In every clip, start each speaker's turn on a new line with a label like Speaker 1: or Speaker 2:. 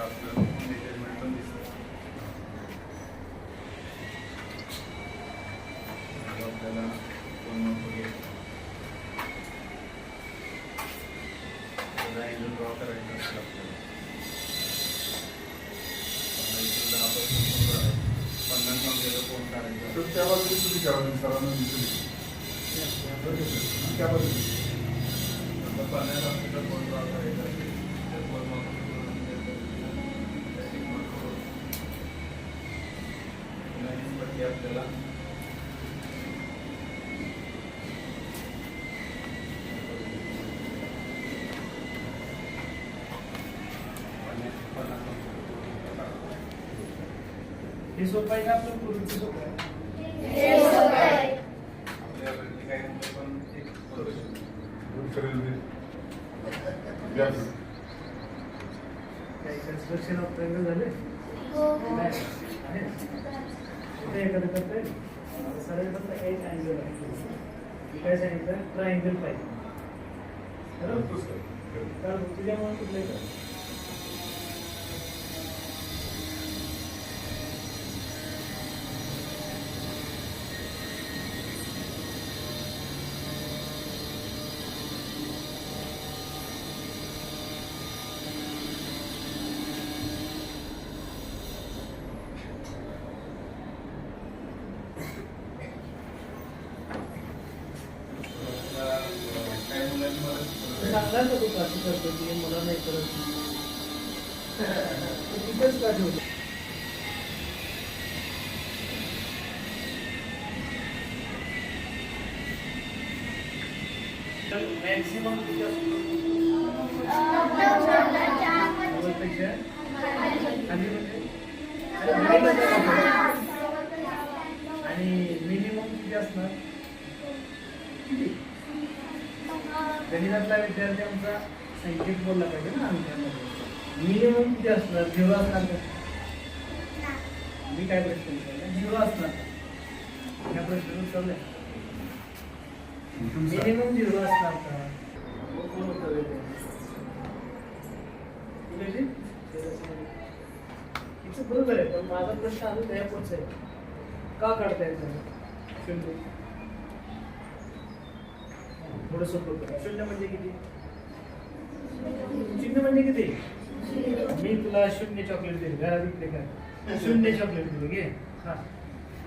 Speaker 1: आपलं मेजरमेंट पण दिसतं. आपल्याला कोण इथून ड्रॉ करायचं असेल आपल्याला 50 नंबरला कोण काढायचं तर त्या बाजूला तुम्ही करावं सरांना दिसली त्या बाजूला आता 50 नंबरला कोण ड्रॉ करायचं असेल तर कोण आपल्याला
Speaker 2: हे सोपं आहे का आपलं पूर्वीचं सोपं आहे?
Speaker 3: हे सोपं आहे.
Speaker 1: आपल्याकडे काही मुलं पण एक करू शकतो.
Speaker 2: काही कन्स्ट्रक्शन ऑफ ट्रायंगल झाले? नाही. आहे? कुठे एखादं करताय? सरळ फक्त एक अँगल आहे. काय सांगितलं? ट्रायंगल पाहिजे. बरोबर? कारण तुझ्यामुळे कुठले कर? सांगणार का तू कसं करतो की मला नाही करत तिथेच का ठेवतो मॅक्सिमम आणि मिनिमम किती असणार गणितातला विद्यार्थी आमचा संकेत बोलला पाहिजे ना अंकामध्ये मिनिमम किती असणार 0 असणार का मी काय प्रश्न विचारला 0 असणार का ह्या प्रश्नाचं उत्तर आहे मिनिमम 0 असणार का कोण उत्तर देते बरोबर आहे पण माझा प्रश्न अजून त्यापुढचा आहे का काढता येत नाही शून्य थोडं सोपं करा शून्य म्हणजे किती शून्य म्हणजे किती मी तुला 0 चॉकलेट दिले घरात विकले का 0 चॉकलेट दिले घे हा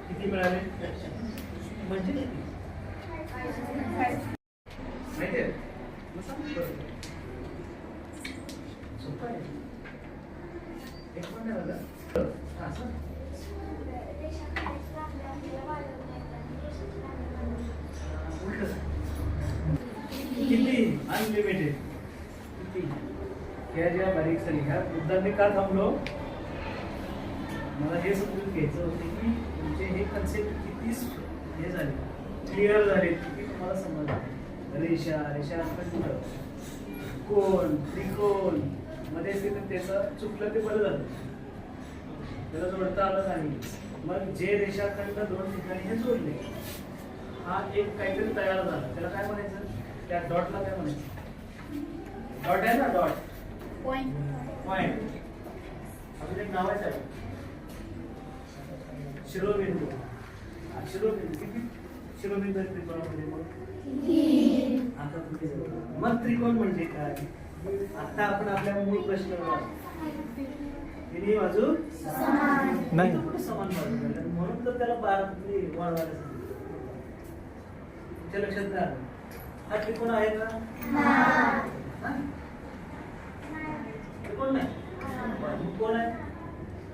Speaker 2: किती मिळाले म्हणजे माहिती आहे सोपं आहे एक पण झालं हा सर किती अनलिमिटेड किती ह्या ज्या बारीक सारी ह्या मुद्दा मी का थांबलो मला हे समजून घ्यायचं होतं की तुमचे हे कन्सेप्ट किती हे झाले क्लिअर झाले की तुम्हाला समजलं रेषा रेषा कुठं कोण त्रिकोण मध्ये असेल तर त्याचं चुकलं ते बरं झालं त्याला जोडता आलं नाही मग जे रेषाखंड 2 ठिकाणी हे जोडले हा एक काहीतरी तयार झाला त्याला काय म्हणायचं त्या डॉटला काय म्हणायचं डॉट आहे ना डॉट पॉइंट अजून एक नाव आहे शिरोबिंदू शिरोबिंदू किती शिरोबिंदू आहेत त्रिकोणामध्ये मग त्रिकोण म्हणजे काय आता आपण आपल्या मूळ प्रश्न तिन्ही बाजू नाही समान बाजू म्हणून तर त्याला 12 वाढवायला तुमच्या लक्षात द्या हा त्रिकोण आहे का त्रिकोण नाही कोण आहे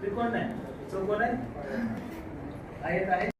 Speaker 2: त्रिकोण नाही चौकोन आहे